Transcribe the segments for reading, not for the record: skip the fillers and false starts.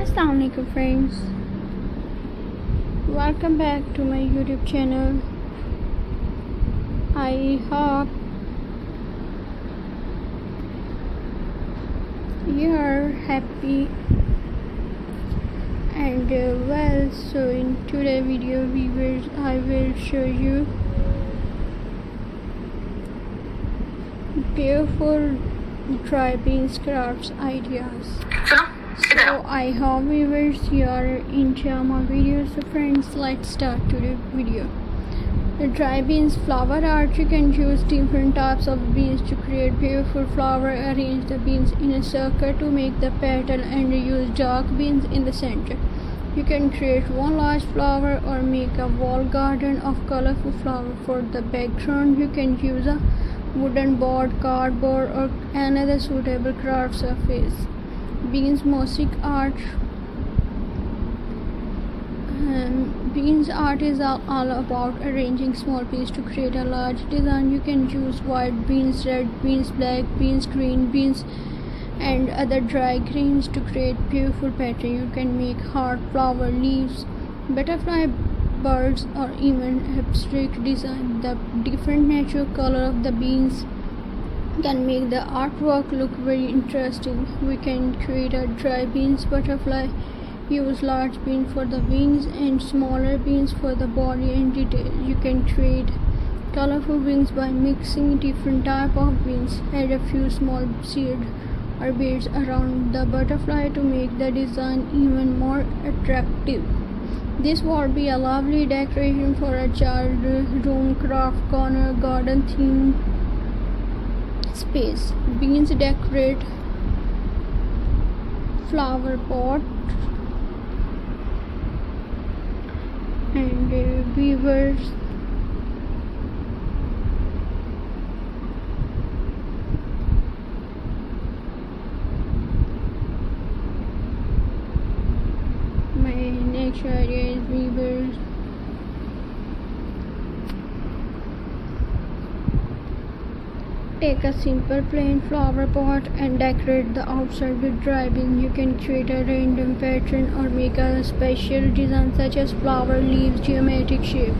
Assalamualaikum friends, welcome back to my YouTube channel. I hope you are happy and well. So in today's video I will show you beautiful dry beans crafts ideas. So I hope viewers you are into my videos. So friends, let's start today's video. The dry beans flower art. You can use different types of beans to create beautiful flower. Arrange the beans in a circle to make the pattern and use dark beans in the center. You can create one large flower or make a wall garden of colorful flower. For the background, you can use a wooden board, cardboard or another suitable craft surface. Beans mosaic art. Beans art is all about arranging small pieces to create a large design. You can use white beans, red beans, black beans, green beans and other dry greens to create beautiful pattern. You can make heart, flower, leaves, butterfly, birds or even abstract design. The different natural color of the beans can make the artwork look very interesting. We can create a dry beans butterfly. Use large beans for the wings and smaller beans for the body and detail. You can create colorful wings by mixing different type of beans. Add a few small seeds or beads around the butterfly to make the design even more attractive. This would be a lovely decoration for a child room, craft corner, garden theme space. Beans decorate flower pot and weavers my next idea is weavers. Take a simple plain flower pot and decorate the outside with dry beans. You can create a random pattern or make a special design such as flower, leaves, geometric shape.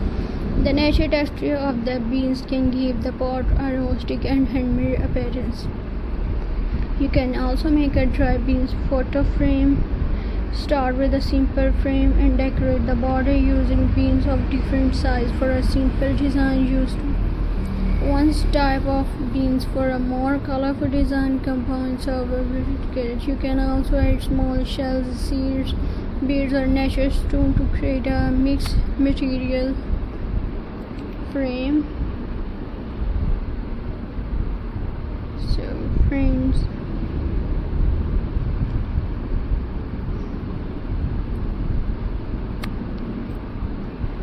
The natural texture of the beans can give the pot a rustic and handmade appearance. You can also make a dry beans photo frame. Start with a simple frame and decorate the border using beans of different size. For a simple design, use one type of beans. For a more colorful design, compounds of carrots. You can also add small shells, seeds, beads or natural stone to create a mixed material frame. So friends,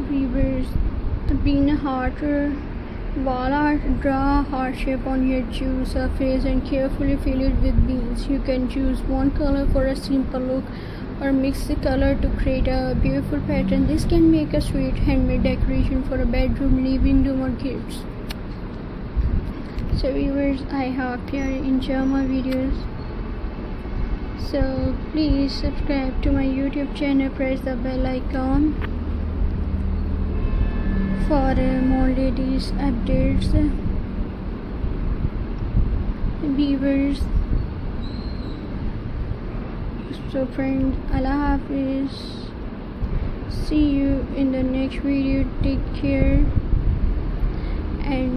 weavers, bean heart wall art. Draw a heart shape on your choose surface and carefully fill it with beans. You can choose one color for a simple look or mix the color to create a beautiful pattern. This can make a sweet handmade decoration for a bedroom, living room or gifts. So viewers, I hope you enjoy my videos. So please subscribe to my YouTube channel, press the bell icon for more latest updates. Viewers, so friends, Allah Hafiz. See you in the next video. Take care.